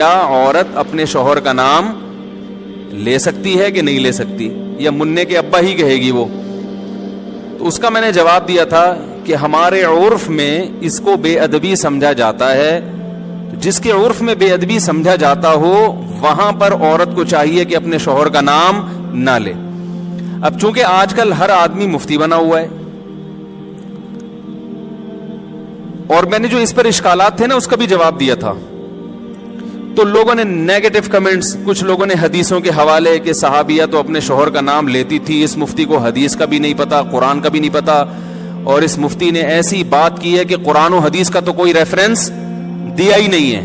کیا عورت اپنے شوہر کا نام لے سکتی ہے کہ نہیں لے سکتی, یا منع کے ابا ہی کہے گی وہ؟ تو اس کا میں نے جواب دیا تھا کہ ہمارے عرف میں اس کو بے ادبی سمجھا جاتا ہے. جس کے عرف میں بے ادبی سمجھا جاتا ہو وہاں پر عورت کو چاہیے کہ اپنے شوہر کا نام نہ لے. اب چونکہ آج کل ہر آدمی مفتی بنا ہوا ہے, اور میں نے جو اس پر اشکالات تھے نا اس کا بھی جواب دیا تھا, تو لوگوں نے نیگیٹو کمنٹس, کچھ لوگوں نے حدیثوں کے حوالے کہ صحابیہ تو اپنے شوہر کا نام لیتی تھی, اس مفتی کو حدیث کا بھی نہیں پتا, قرآن کا بھی نہیں پتا, اور اس مفتی نے ایسی بات کی ہے کہ قرآن و حدیث کا تو کوئی ریفرنس دیا ہی نہیں ہے.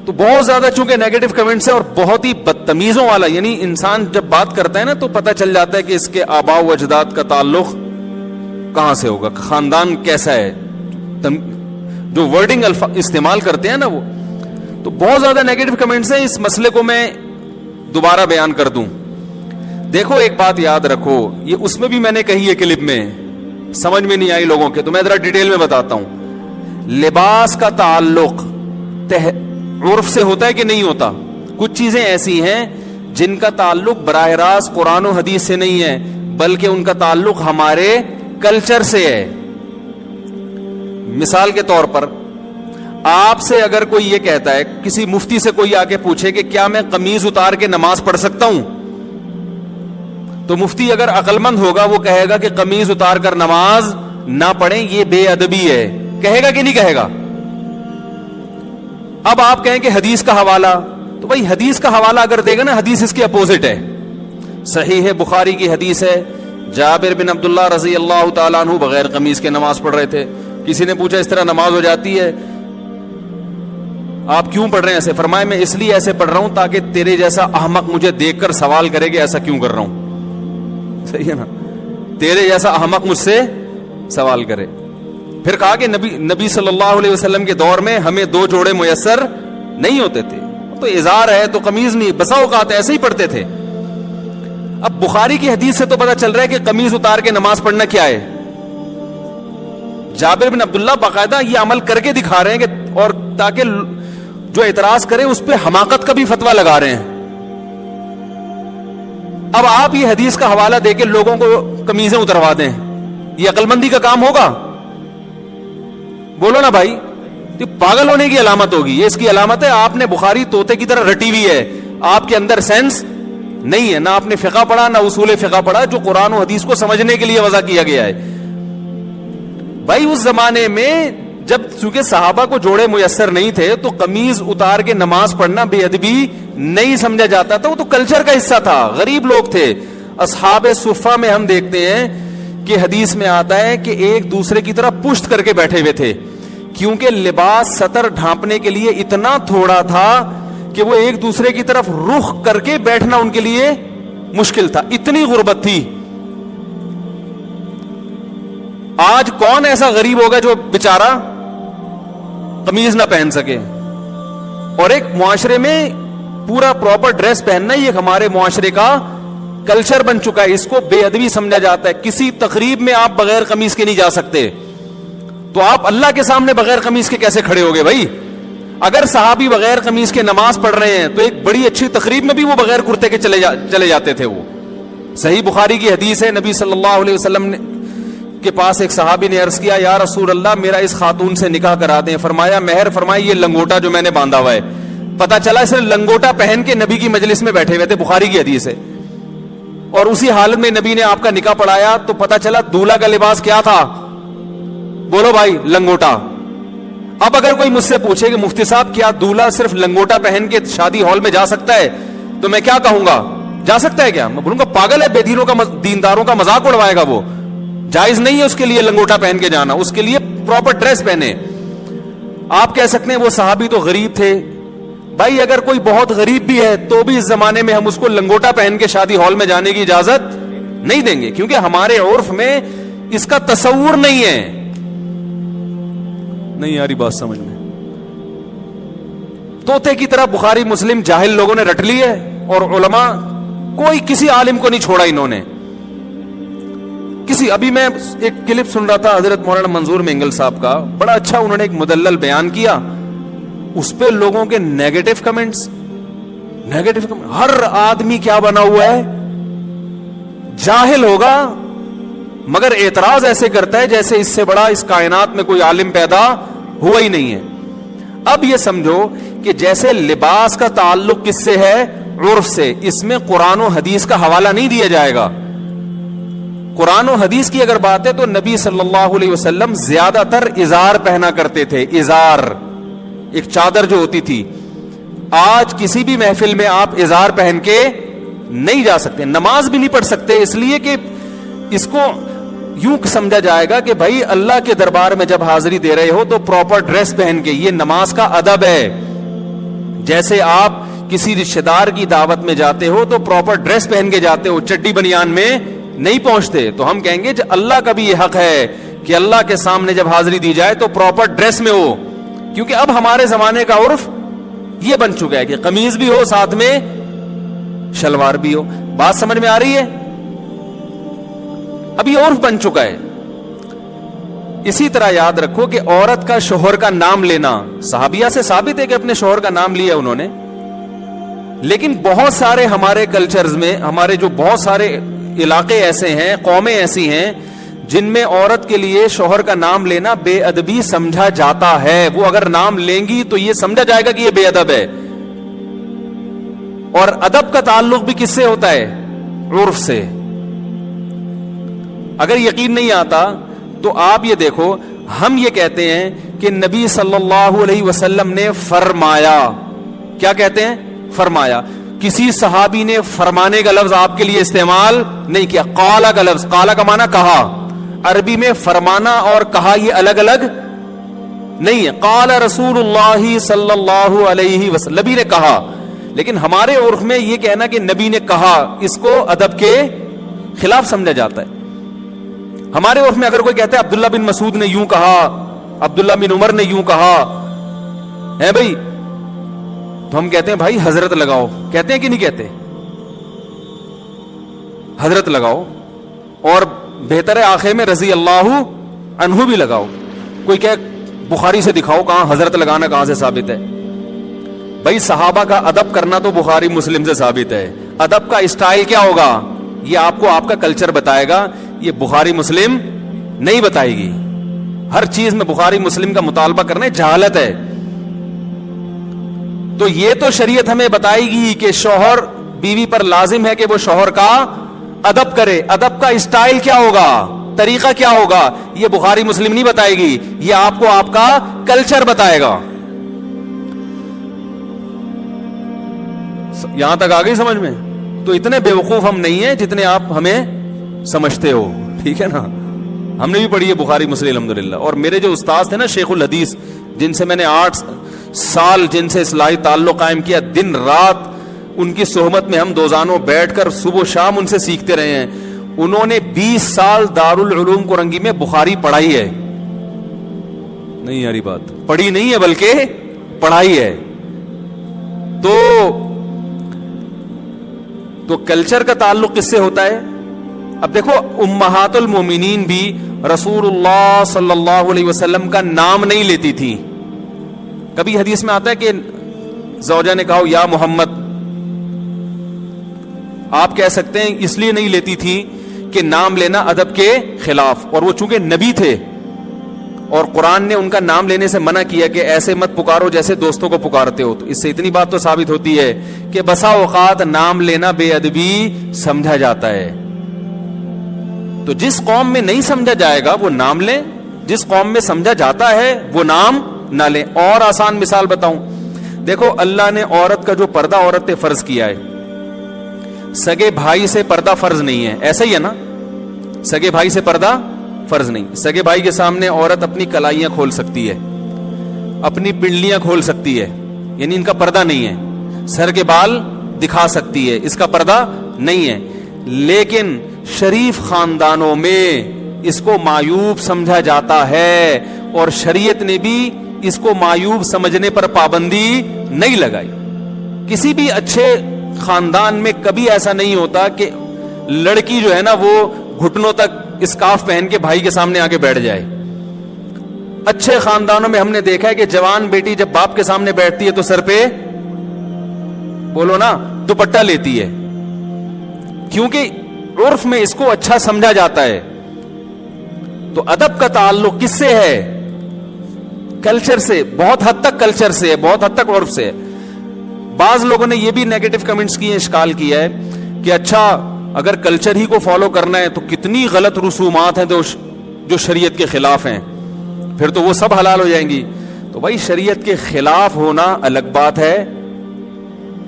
تو بہت زیادہ چونکہ نیگیٹو کمنٹس ہے اور بہت ہی بدتمیزوں والا, یعنی انسان جب بات کرتا ہے نا تو پتہ چل جاتا ہے کہ اس کے آباء و اجداد کا تعلق کہاں سے ہوگا, خاندان کیسا ہے, جو ورڈنگ استعمال کرتے ہیں نا وہ. تو بہت زیادہ نیگیٹو کمنٹس ہیں. اس مسئلے کو میں دوبارہ بیان کر دوں. دیکھو ایک بات یاد رکھو, یہ اس میں بھی میں نے کہی ہے کلپ میں, سمجھ میں نہیں آئی لوگوں کے, تو میں ذرا ڈیٹیل میں بتاتا ہوں. لباس کا تعلق عرف سے ہوتا ہے کہ نہیں ہوتا؟ کچھ چیزیں ایسی ہیں جن کا تعلق براہ راست قرآن و حدیث سے نہیں ہے, بلکہ ان کا تعلق ہمارے کلچر سے ہے. مثال کے طور پر آپ سے اگر کوئی یہ کہتا ہے, کسی مفتی سے کوئی آ کے پوچھے کہ کیا میں قمیض اتار کے نماز پڑھ سکتا ہوں, تو مفتی اگر عقل مند ہوگا وہ کہے گا کہ قمیض اتار کر نماز نہ پڑھیں, یہ بے ادبی ہے. کہے گا کہ نہیں کہے گا؟ اب آپ کہیں کہ حدیث کا حوالہ, تو بھائی حدیث کا حوالہ اگر دے گا نا, حدیث اس کے اپوزٹ ہے. صحیح ہے, بخاری کی حدیث ہے, جابر بن عبداللہ رضی اللہ تعالیٰ عنہ بغیر قمیض کے نماز پڑھ رہے تھے. کسی نے پوچھا اس طرح نماز ہو جاتی ہے, آپ کیوں پڑھ رہے ہیں ایسے؟ فرمایا میں اس لیے ایسے پڑھ رہا ہوں تاکہ تیرے جیسا احمق مجھے دیکھ کر سوال کرے کہ ایسا کیوں کر رہا ہوں. صحیح ہے نا, تیرے جیسا احمق مجھ سے سوال کرے. پھر کہا کہ نبی صلی اللہ علیہ وسلم کے دور میں ہمیں 2 جوڑے میسر نہیں ہوتے تھے, تو ازار ہے تو قمیض نہیں, بسا اوقات ایسے ہی پڑھتے تھے. اب بخاری کی حدیث سے تو پتہ چل رہا ہے کہ قمیض اتار کے نماز پڑھنا کیا ہے. جابر بن عبداللہ باقاعدہ یہ عمل کر کے دکھا رہے ہیں کہ, اور تاکہ جو اعتراض کرے اس پہ حماقت کا بھی فتویٰ لگا رہے ہیں. اب آپ یہ حدیث کا حوالہ دے کے لوگوں کو قمیضیں اتروا دیں, یہ عقل مندی کا کام ہوگا؟ بولو نا بھائی, یہ پاگل ہونے کی علامت ہوگی. یہ اس کی علامت ہے آپ نے بخاری طوطے کی طرح رٹی ہوئی ہے, آپ کے اندر سینس نہیں ہے, نہ آپ نے فقہ پڑھا نہ اصول فقہ پڑھا جو قرآن و حدیث کو سمجھنے کے لیے وضع کیا گیا ہے. بھائی اس زمانے میں جب چونکہ صحابہ کو جوڑے میسر نہیں تھے تو قمیض اتار کے نماز پڑھنا بے ادبی نہیں سمجھا جاتا تھا, وہ تو کلچر کا حصہ تھا. غریب لوگ تھے. اصحاب صفہ میں ہم دیکھتے ہیں کہ حدیث میں آتا ہے کہ ایک دوسرے کی طرح پشت کر کے بیٹھے ہوئے تھے, کیونکہ لباس سطر ڈھانپنے کے لیے اتنا تھوڑا تھا کہ وہ ایک دوسرے کی طرف رخ کر کے بیٹھنا ان کے لیے مشکل تھا, اتنی غربت تھی. آج کون ایسا غریب ہوگا جو بیچارہ قمیض نہ پہن سکے؟ اور ایک معاشرے میں پورا پراپر ڈریس پہننا یہ ہمارے معاشرے کا کلچر بن چکا ہے, اس کو بے ادبی سمجھا جاتا ہے. کسی تقریب میں آپ بغیر قمیض کے نہیں جا سکتے, تو آپ اللہ کے سامنے بغیر قمیض کے کیسے کھڑے ہوگے بھائی؟ اگر صحابی بغیر قمیض کے نماز پڑھ رہے ہیں تو ایک بڑی اچھی تقریب میں بھی وہ بغیر کرتے کے چلے جاتے تھے. وہ صحیح بخاری کی حدیث ہے, نبی صلی اللہ علیہ وسلم کے پاس ایک صحابی نے عرض کیا, یا رسول اللہ میرا اس خاتون سے نکاح کرا دیں. فرمایا مہر فرمائی یہ لنگوٹا جو میں نے باندھا ہوا ہے. پتا چلا اس نے لنگوٹا پہن کے نبی کی مجلس میں بیٹھے ہوئے تھے, بخاری کی حدیث ہے, اور اسی حالت میں نبی نے آپ کا نکاح پڑھایا تو پتا چلا دولہا کا لباس کیا تھا؟ بولو بھائی, لنگوٹا. اب اگر کوئی مجھ سے پوچھے کہ مفتی صاحب کیا دولہا صرف لنگوٹا پہن کے شادی ہال میں جا سکتا ہے, تو میں کیا کہوں گا؟ جا سکتا ہے کیا؟ میں بولوں گا پاگل ہے, بے دینوں کا دینداروں کا مذاق اڑوائے گا وہ. جائز نہیں ہے اس کے لیے لنگوٹا پہن کے جانا, اس کے لیے پراپر ڈریس پہنے. آپ کہہ سکتے ہیں وہ صحابی تو غریب تھے. بھائی اگر کوئی بہت غریب بھی ہے تو بھی اس زمانے میں ہم اس کو لنگوٹا پہن کے شادی ہال میں جانے کی اجازت نہیں دیں گے, کیونکہ ہمارے عرف میں اس کا تصور نہیں ہے. نہیں یاری بات سمجھ میں؟ طوطے کی طرح بخاری مسلم جاہل لوگوں نے رٹ لی ہے, اور علماء کوئی کسی عالم کو نہیں چھوڑا انہوں نے. ابھی میں ایک کلپ سن رہا تھا حضرت مولانا منظور مینگل صاحب کا, بڑا اچھا انہوں نے ایک مدلل بیان کیا. اس پہ لوگوں کے نیگیٹو کمنٹس. ہر آدمی کیا بنا ہوا ہے؟ جاہل ہوگا مگر اعتراض ایسے کرتا ہے جیسے اس سے بڑا اس کائنات میں کوئی عالم پیدا ہوا ہی نہیں ہے. اب یہ سمجھو کہ جیسے لباس کا تعلق کس سے ہے؟ عرف سے. اس میں قرآن و حدیث کا حوالہ نہیں دیا جائے گا. قرآن و حدیث کی اگر بات ہے تو نبی صلی اللہ علیہ وسلم زیادہ تر ازار پہنا کرتے تھے. ازار ایک چادر جو ہوتی تھی. آج کسی بھی محفل میں آپ ازار پہن کے نہیں جا سکتے, نماز بھی نہیں پڑھ سکتے, اس لیے کہ اس کو یوں سمجھا جائے گا کہ بھائی اللہ کے دربار میں جب حاضری دے رہے ہو تو پراپر ڈریس پہن کے, یہ نماز کا ادب ہے. جیسے آپ کسی رشتہ دار کی دعوت میں جاتے ہو تو پراپر ڈریس پہن کے جاتے ہو, چڈی بنیان میں نہیں پہنچتے. تو ہم کہیں گے کہ اللہ کا بھی یہ حق ہے کہ اللہ کے سامنے جب حاضری دی جائے تو پراپر ڈریس میں ہو, کیونکہ اب ہمارے زمانے کا عرف یہ بن چکا ہے کہ قمیض بھی ہو ساتھ میں شلوار بھی ہو. بات سمجھ میں آ رہی ہے؟ اب یہ عرف بن چکا ہے. اسی طرح یاد رکھو کہ عورت کا شوہر کا نام لینا صحابیہ سے ثابت ہے کہ اپنے شوہر کا نام لیا انہوں نے, لیکن بہت سارے ہمارے کلچرز میں, ہمارے جو بہت سارے علاقے ایسے ہیں, قومیں ایسی ہیں جن میں عورت کے لیے شوہر کا نام لینا بے ادبی سمجھا جاتا ہے. وہ اگر نام لیں گی تو یہ سمجھا جائے گا کہ یہ بے ادب ہے. اور ادب کا تعلق بھی کس سے ہوتا ہے؟ عرف سے. اگر یقین نہیں آتا تو آپ یہ دیکھو, ہم یہ کہتے ہیں کہ نبی صلی اللہ علیہ وسلم نے فرمایا. کیا کہتے ہیں؟ فرمایا. کسی صحابی نے فرمانے کا لفظ آپ کے لیے استعمال نہیں کیا. قالا کا لفظ, قالا کا معنی کہا. عربی میں فرمانا اور کہا یہ الگ الگ نہیں ہے. قال رسول اللہ صلی اللہ علیہ وسلم, نبی نے کہا. لیکن ہمارے عرف میں یہ کہنا کہ نبی نے کہا, اس کو ادب کے خلاف سمجھا جاتا ہے. ہمارے عرف میں اگر کوئی کہتا ہے عبداللہ بن مسعود نے یوں کہا, عبداللہ بن عمر نے یوں کہا ہے بھائی, تو ہم کہتے ہیں بھائی حضرت لگاؤ. کہتے ہیں کہ نہیں کہتے؟ حضرت لگاؤ, اور بہتر ہے آخر میں رضی اللہ عنہ بھی لگاؤ. کوئی کہ بخاری سے دکھاؤ کہاں حضرت لگانا کہاں سے ثابت ہے؟ بھائی صحابہ کا ادب کرنا تو بخاری مسلم سے ثابت ہے. ادب کا اسٹائل کیا ہوگا یہ آپ کو آپ کا کلچر بتائے گا, یہ بخاری مسلم نہیں بتائے گی. ہر چیز میں بخاری مسلم کا مطالبہ کرنا جہالت ہے. تو یہ تو شریعت ہمیں بتائے گی کہ شوہر بیوی پر لازم ہے کہ وہ شوہر کا ادب کرے. ادب کا اسٹائل کیا ہوگا, طریقہ کیا ہوگا, یہ بخاری مسلم نہیں بتائے گی, یہ آپ کو آپ کا کلچر بتائے گا. یہاں تک آ گئی سمجھ میں؟ تو اتنے بیوقوف ہم نہیں ہیں جتنے آپ ہمیں سمجھتے ہو, ٹھیک ہے نا. ہم نے بھی پڑھی ہے بخاری مسلم الحمدللہ. اور میرے جو استاد تھے نا شیخ الحدیث, جن سے میں نے 8 سال جن سے اصلاحی تعلق قائم کیا, دن رات ان کی صحبت میں ہم دوزانوں بیٹھ کر صبح و شام ان سے سیکھتے رہے ہیں. انہوں نے 20 سال دارالعلوم کورنگی میں بخاری پڑھائی ہے. نہیں یاری بات, پڑھی نہیں ہے بلکہ پڑھائی ہے. تو کلچر کا تعلق کس سے ہوتا ہے؟ اب دیکھو امہات المومنین بھی رسول اللہ صلی اللہ علیہ وسلم کا نام نہیں لیتی تھی. کبھی حدیث میں آتا ہے کہ زوجہ نے کہا یا محمد, آپ کہہ سکتے ہیں اس لیے نہیں لیتی تھی کہ نام لینا ادب کے خلاف, اور وہ چونکہ نبی تھے اور قرآن نے ان کا نام لینے سے منع کیا کہ ایسے مت پکارو جیسے دوستوں کو پکارتے ہو. تو اس سے اتنی بات تو ثابت ہوتی ہے کہ بسا اوقات نام لینا بے ادبی سمجھا جاتا ہے. تو جس قوم میں نہیں سمجھا جائے گا وہ نام لیں, جس قوم میں سمجھا جاتا ہے وہ نام نہ لیں. اور آسان مثال بتاؤں, دیکھو اللہ نے عورت کا جو پردہ عورت پہ فرض کیا ہے, سگے بھائی سے پردہ فرض نہیں ہے, ایسا ہی ہے نا. سگے بھائی سے پردہ فرض نہیں. سگے بھائی کے سامنے عورت اپنی کلائیاں کھول سکتی ہے, اپنی پنڈلیاں کھول سکتی ہے, یعنی ان کا پردہ نہیں ہے. سر کے بال دکھا سکتی ہے, اس کا پردہ نہیں ہے. لیکن شریف خاندانوں میں اس کو معیوب سمجھا جاتا ہے, اور شریعت نے بھی اس کو معیوب سمجھنے پر پابندی نہیں لگائی. کسی بھی اچھے خاندان میں کبھی ایسا نہیں ہوتا کہ لڑکی جو ہے نا وہ گھٹنوں تک اسکارف پہن کے بھائی کے سامنے آ کے بیٹھ جائے. اچھے خاندانوں میں ہم نے دیکھا ہے کہ جوان بیٹی جب باپ کے سامنے بیٹھتی ہے تو سر پہ بولو نا دوپٹہ لیتی ہے, کیونکہ عرف میں اس کو اچھا سمجھا جاتا ہے. تو ادب کا تعلق کس سے ہے؟ کلچر سے, بہت حد تک کلچر سے ہے, بہت حد تک عرف سے ہے. بعض لوگوں نے یہ بھی نیگیٹو کمنٹس کیے, اشکال کیا ہے کہ اچھا اگر کلچر ہی کو فالو کرنا ہے تو کتنی غلط رسومات ہیں جو شریعت کے خلاف ہیں, پھر تو وہ سب حلال ہو جائیں گی. تو بھائی شریعت کے خلاف ہونا الگ بات ہے,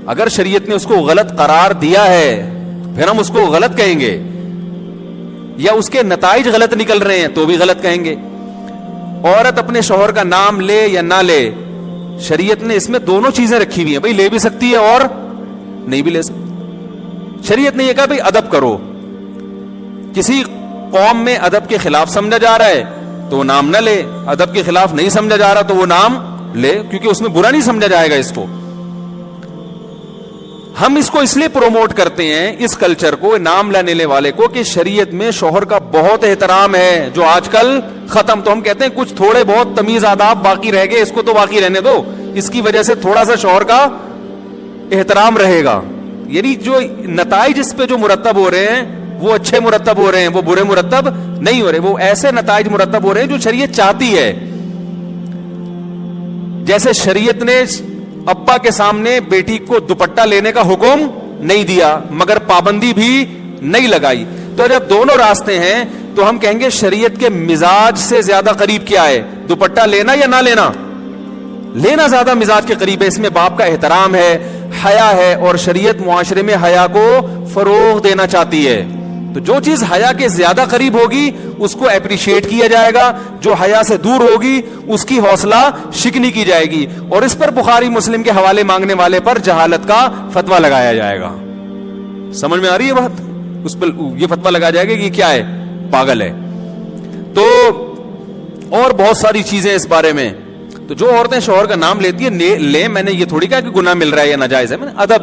اگر شریعت نے اس کو غلط قرار دیا ہے پھر ہم اس کو غلط کہیں گے, یا اس کے نتائج غلط نکل رہے ہیں تو بھی غلط کہیں گے. عورت اپنے شوہر کا نام لے یا نہ لے, شریعت نے اس میں دونوں چیزیں رکھی ہوئی ہیں, بھائی لے بھی سکتی ہے اور نہیں بھی لے سکتی. شریعت نے یہ کہا بھائی ادب کرو, کسی قوم میں ادب کے خلاف سمجھا جا رہا ہے تو وہ نام نہ لے, ادب کے خلاف نہیں سمجھا جا رہا تو وہ نام لے, کیونکہ اس میں برا نہیں سمجھا جائے گا اس کو. ہم اس کو اس لیے پروموٹ کرتے ہیں اس کلچر کو, نام لینے والے کو, کہ شریعت میں شوہر کا بہت احترام ہے جو آج کل ختم. تو ہم کہتے ہیں کچھ تھوڑے بہت تمیز آداب باقی رہ گئے, اس کو تو باقی رہنے دو, اس کی وجہ سے تھوڑا سا شوہر کا احترام رہے گا. یعنی جو نتائج اس پہ جو مرتب ہو رہے ہیں وہ اچھے مرتب ہو رہے ہیں, وہ برے مرتب نہیں ہو رہے, وہ ایسے نتائج مرتب ہو رہے ہیں جو شریعت چاہتی ہے. جیسے شریعت نے ابا کے سامنے بیٹی کو دوپٹہ لینے کا حکم نہیں دیا مگر پابندی بھی نہیں لگائی. تو جب دونوں راستے ہیں تو ہم کہیں گے شریعت کے مزاج سے زیادہ قریب کیا ہے, دوپٹہ لینا یا نہ لینا؟ لینا زیادہ مزاج کے قریب ہے. اس میں باپ کا احترام ہے, حیا ہے, اور شریعت معاشرے میں حیا کو فروغ دینا چاہتی ہے. تو جو چیز حیا کے زیادہ قریب ہوگی اس کو اپریشیٹ کیا جائے گا, جو حیا سے دور ہوگی اس کی حوصلہ شکنی کی جائے گی, اور اس پر بخاری مسلم کے حوالے مانگنے والے پر جہالت کا فتویٰ لگایا جائے گا. سمجھ میں آ رہی ہے بات؟ اس پر یہ فتویٰ لگایا جائے گا کہ یہ کیا ہے, پاگل ہے. تو اور بہت ساری چیزیں اس بارے میں. تو جو عورتیں شوہر کا نام لیتی ہیں لیں, میں نے یہ تھوڑی کہا کہ گناہ مل رہا ہے یا ناجائز ہے, میں نے ادب,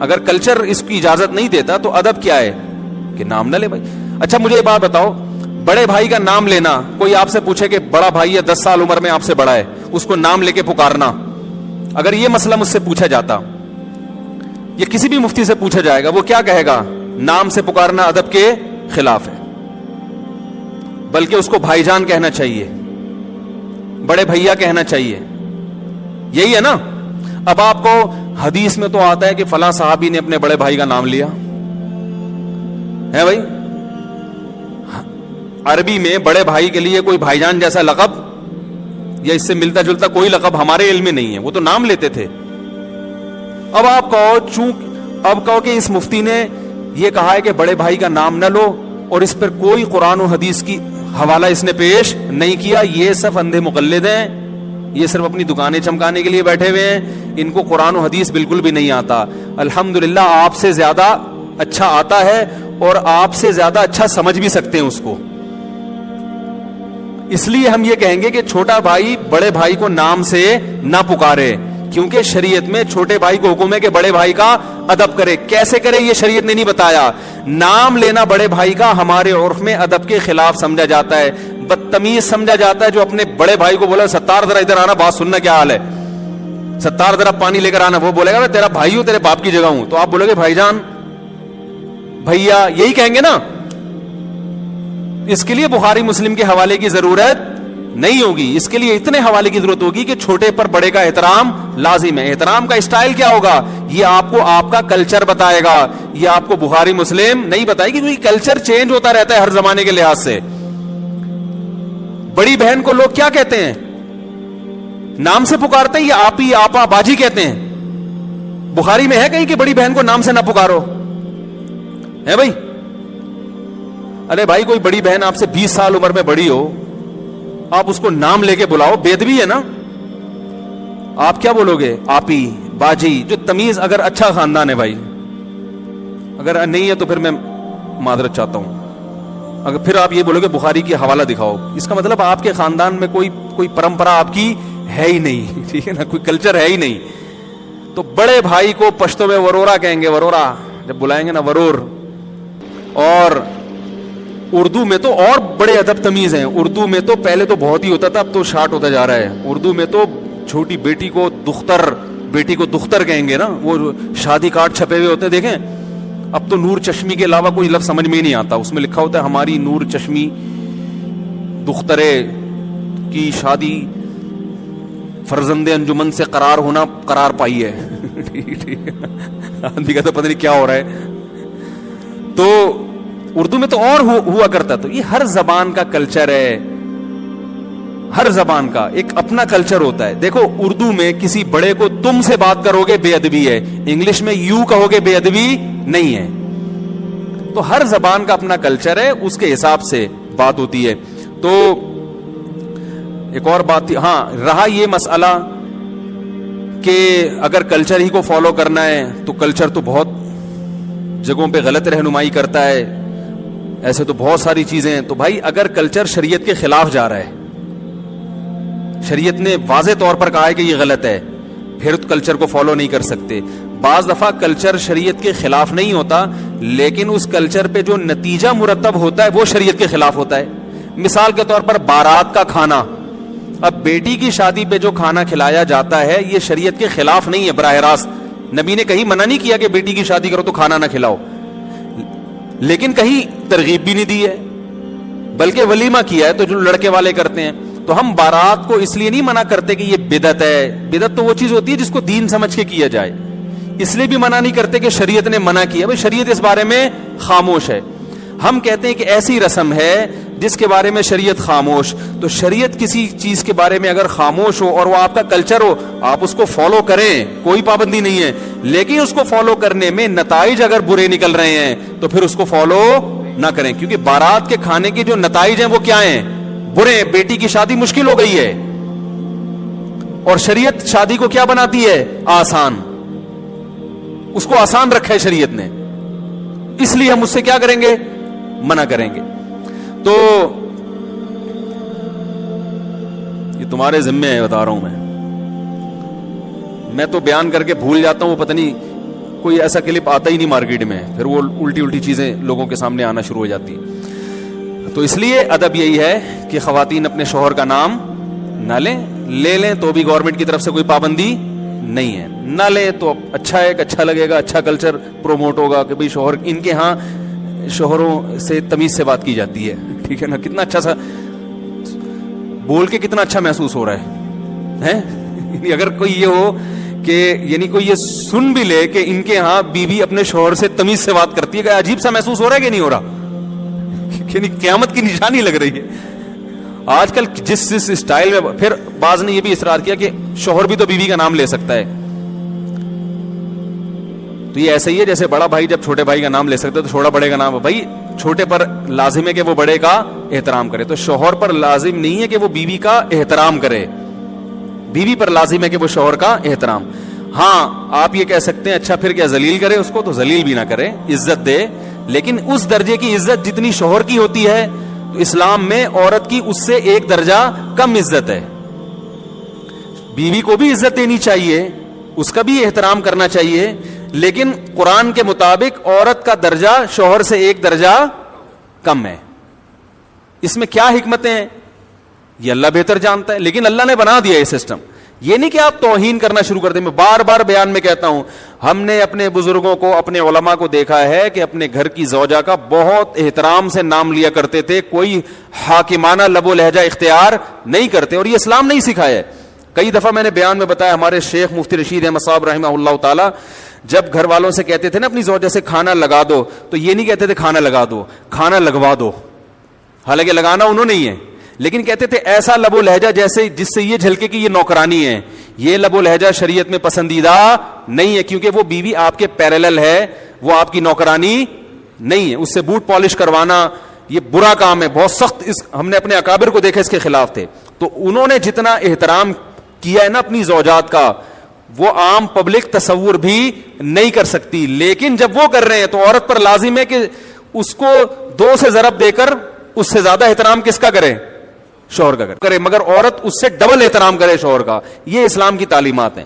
اگر کلچر اس کی اجازت نہیں دیتا تو ادب کیا ہے کہ نام نہ لے بھائی. اچھا مجھے یہ بات بتاؤ, بڑے بھائی کا نام لینا, کوئی آپ سے پوچھے کہ بڑا بھائی ہے 10 سال عمر میں آپ سے بڑا ہے, اس کو نام لے کے پکارنا, اگر یہ مسئلہ مجھ سے پوچھا جاتا یا کسی بھی مفتی سے پوچھا جائے گا, وہ کیا کہے گا؟ نام سے پکارنا ادب کے خلاف ہے, بلکہ اس کو بھائی جان کہنا چاہیے, بڑے بھیا کہنا چاہیے, یہی ہے نا. اب آپ کو حدیث میں تو آتا ہے کہ فلاں صحابی نے اپنے بڑے بھائی کا نام لیا ہے بھائی, عربی میں بڑے بھائی کے لیے کوئی بھائی جان جیسا لقب یا اس سے ملتا جلتا کوئی لقب ہمارے علم میں نہیں ہے, وہ تو نام لیتے تھے. اب آپ کہو کہ اس مفتی نے یہ کہا ہے کہ بڑے بھائی کا نام نہ لو, اور اس پر کوئی قرآن و حدیث کی حوالہ اس نے پیش نہیں کیا, یہ صرف اندھے مقلد ہیں, یہ صرف اپنی دکانیں چمکانے کے لیے بیٹھے ہوئے ہیں, ان کو قرآن و حدیث بالکل بھی نہیں آتا. الحمدللہ آپ سے زیادہ اچھا آتا ہے اور آپ سے زیادہ اچھا سمجھ بھی سکتے ہیں اس کو. اس لیے ہم یہ کہیں گے کہ چھوٹا بھائی بڑے بھائی کو نام سے نہ پکارے, کیونکہ شریعت میں چھوٹے بھائی کو حکم ہے کہ بڑے بھائی کا ادب کرے. کیسے کرے یہ شریعت نے نہیں بتایا. نام لینا بڑے بھائی کا ہمارے عرف میں ادب کے خلاف سمجھا جاتا ہے, بدتمیز سمجھا جاتا ہے. جو اپنے بڑے بھائی کو بولا ستار ذرا ادھر آنا, بات سننا کیا حال ہے, ستار ذرا پانی لے کر آنا, وہ بولے گا میں تیرا بھائی ہوں, تیرے باپ کی جگہ ہوں, تو آپ بولو گے بھائی جان, بھیا, یہی کہیں گے نا. اس کے لیے بخاری مسلم کے حوالے کی ضرورت نہیں ہوگی, اس کے لیے اتنے حوالے کی ضرورت ہوگی کہ چھوٹے پر بڑے کا احترام لازم ہے. احترام کا اسٹائل کیا ہوگا یہ آپ کو آپ کا کلچر بتائے گا, یہ آپ کو بخاری مسلم نہیں بتائے گی, کیونکہ کلچر چینج ہوتا رہتا ہے ہر زمانے کے لحاظ سے. بڑی بہن کو لوگ کیا کہتے ہیں, نام سے پکارتے ہیں یا آپی آپا باجی کہتے ہیں؟ بخاری میں ہے کہیں کہ بڑی بہن کو نام سے نہ پکارو ہے بھائی؟ ارے بھائی کوئی بڑی بہن آپ سے 20 سال عمر میں بڑی ہو, آپ اس کو نام لے کے بلاؤ, بےادبی ہے نا. آپ کیا بولو گے, آپی باجی, جو تمیز, اگر اچھا خاندان ہے بھائی, اگر نہیں ہے تو پھر میں معذرت چاہتا ہوں. اگر پھر آپ یہ بولو گے بخاری کی حوالہ دکھاؤ, اس کا مطلب آپ کے خاندان میں کوئی پرمپرا آپ کی ہے ہی نہیں, ٹھیک ہے نا, کوئی کلچر ہے ہی نہیں. تو بڑے بھائی کو پشتو میں ورورا کہیں گے, ورورا جب بلائیں گے نا, ورور. اور اردو میں تو اور بڑے ادب تمیز ہیں. اردو میں تو پہلے تو بہت ہی ہوتا تھا, اب تو شارٹ ہوتا جا رہا ہے. اردو میں تو چھوٹی بیٹی کو دختر کہیں گے نا, وہ شادی کارڈ چھپے ہوئے ہوتے ہیں دیکھیں. اب تو نور چشمی کے علاوہ کوئی لفظ سمجھ میں ہی نہیں آتا. اس میں لکھا ہوتا ہے ہماری نور چشمی دخترے کی شادی فرزند انجمن سے قرار پائی ہے. آدمی کا تو پتہ نہیں کیا ہو رہا ہے. تو اردو میں تو اور ہوا کرتا. تو یہ ہر زبان کا کلچر ہے, ہر زبان کا ایک اپنا کلچر ہوتا ہے. دیکھو اردو میں کسی بڑے کو تم سے بات کرو گے بے ادبی ہے, انگلش میں یو کہو گے بے ادبی نہیں ہے. تو ہر زبان کا اپنا کلچر ہے, اس کے حساب سے بات ہوتی ہے. تو ایک اور بات تھی, ہاں رہا یہ مسئلہ کہ اگر کلچر ہی کو فالو کرنا ہے تو کلچر تو بہت جگہوں پہ غلط رہنمائی کرتا ہے. ایسے تو بہت ساری چیزیں ہیں. تو بھائی اگر کلچر شریعت کے خلاف جا رہا ہے, شریعت نے واضح طور پر کہا ہے کہ یہ غلط ہے, پھر تو کلچر کو فالو نہیں کر سکتے. بعض دفعہ کلچر شریعت کے خلاف نہیں ہوتا, لیکن اس کلچر پہ جو نتیجہ مرتب ہوتا ہے وہ شریعت کے خلاف ہوتا ہے. مثال کے طور پر بارات کا کھانا, اب بیٹی کی شادی پہ جو کھانا کھلایا جاتا ہے یہ شریعت کے خلاف نہیں ہے براہ راست. نبی نے کہیں منع نہیں کیا کہ بیٹی کی شادی کرو تو کھانا نہ کھلاؤ, لیکن کہیں ترغیب بھی نہیں دی ہے, بلکہ ولیمہ کیا ہے تو جو لڑکے والے کرتے ہیں. تو ہم بارات کو اس لیے نہیں منع کرتے کہ یہ بدعت ہے. بدعت تو وہ چیز ہوتی ہے جس کو دین سمجھ کے کیا جائے, اس لیے بھی منع نہیں کرتے کہ شریعت نے منع کیا. بھائی شریعت اس بارے میں خاموش ہے. ہم کہتے ہیں کہ ایسی رسم ہے جس کے بارے میں شریعت خاموش. تو شریعت کسی چیز کے بارے میں اگر خاموش ہو اور وہ آپ کا کلچر ہو, آپ اس کو فالو کریں, کوئی پابندی نہیں ہے. لیکن اس کو فالو کرنے میں نتائج اگر برے نکل رہے ہیں تو پھر اس کو فالو نہ کریں, کیونکہ بارات کے کھانے کے جو نتائج ہیں وہ کیا ہیں, برے ہیں. بیٹی کی شادی مشکل ہو گئی ہے, اور شریعت شادی کو کیا بناتی ہے, آسان. اس کو آسان رکھا ہے شریعت نے, اس لیے ہم اس سے کیا کریں گے, منع کریں گے. تو یہ تمہارے ذمے ہے, بتا رہا ہوں میں تو بیان کر کے بھول جاتا ہوں, وہ پتہ نہیں کوئی ایسا کلپ آتا ہی نہیں مارکیٹ میں, پھر وہ الٹی چیزیں لوگوں کے سامنے آنا شروع ہو جاتی ہیں. تو اس لیے ادب یہی ہے کہ خواتین اپنے شوہر کا نام نہ لے لیں تو بھی گورنمنٹ کی طرف سے کوئی پابندی نہیں ہے, نہ لیں تو اچھا ہے, اچھا لگے گا, اچھا کلچر پروموٹ ہوگا کہ بھئی شوہر, ان کے ہاں شوہروں سے تمیز سے بات کی جاتی ہے, ٹھیک ہے نا. کتنا اچھا سا بول کے کتنا اچھا محسوس ہو رہا ہے. اگر کوئی یہ ہو کہ یعنی کوئی یہ سن بھی لے کہ ان کے ہاں بیوی اپنے شوہر سے تمیز سے بات کرتی ہے, کہ عجیب سا محسوس ہو رہا ہے کہ نہیں ہو رہا, یعنی قیامت کی نشانی لگ رہی ہے آج کل جس اسٹائل میں. پھر بعض نے یہ بھی اصرار کیا کہ شوہر بھی تو بیوی کا نام لے سکتا ہے. تو یہ ایسا ہی ہے جیسے بڑا بھائی جب چھوٹے بھائی کا نام لے سکتا ہے تو چھوٹا بڑے کا نام, بھائی چھوٹے پر لازم ہے کہ وہ بڑے کا احترام کرے, تو شوہر پر لازم نہیں ہے کہ وہ بیوی کا احترام کرے, بیوی پر لازم ہے کہ وہ شوہر کا احترام. ہاں آپ یہ کہہ سکتے ہیں اچھا پھر کیا ذلیل کرے اس کو, تو ذلیل بھی نہ کرے, عزت دے, لیکن اس درجے کی عزت جتنی شوہر کی ہوتی ہے تو اسلام میں عورت کی اس سے ایک درجہ کم عزت ہے. بیوی کو بھی عزت دینی چاہیے, اس کا بھی احترام کرنا چاہیے, لیکن قرآن کے مطابق عورت کا درجہ شوہر سے ایک درجہ کم ہے. اس میں کیا حکمتیں ہیں یہ اللہ بہتر جانتا ہے, لیکن اللہ نے بنا دیا یہ سسٹم. یہ نہیں کہ آپ توہین کرنا شروع کر دیں. میں بار بار بیان میں کہتا ہوں, ہم نے اپنے بزرگوں کو, اپنے علماء کو دیکھا ہے کہ اپنے گھر کی زوجہ کا بہت احترام سے نام لیا کرتے تھے, کوئی حاکمانہ لب و لہجہ اختیار نہیں کرتے, اور یہ اسلام نہیں سکھایا ہے. کئی دفعہ میں نے بیان میں بتایا, ہمارے شیخ مفتی رشید احمد صاحب رحمہ اللہ تعالی جب گھر والوں سے کہتے تھے نا اپنی زوجہ سے کھانا لگا دو, تو یہ نہیں کہتے تھے کھانا لگا دو, کھانا لگوا دو, حالانکہ لگانا انہوں نے ہی ہے, لیکن کہتے تھے ایسا لب و لہجہ جیسے جس سے یہ جھلکے کہ یہ نوکرانی ہے. یہ لب و لہجہ شریعت میں پسندیدہ نہیں ہے, کیونکہ وہ بیوی آپ کے پیرالل ہے, وہ آپ کی نوکرانی نہیں ہے. اس سے بوٹ پالش کروانا یہ برا کام ہے, بہت سخت. ہم نے اپنے اکابر کو دیکھا اس کے خلاف تھے. تو انہوں نے جتنا احترام کیا ہے نا اپنی زوجات کا, وہ عام پبلک تصور بھی نہیں کر سکتی. لیکن جب وہ کر رہے ہیں تو عورت پر لازم ہے کہ اس کو 2 سے ضرب دے کر اس سے زیادہ احترام کس کا کرے, شوہر کا کرے, مگر عورت اس سے ڈبل احترام کرے شوہر کا. یہ اسلام کی تعلیمات ہیں.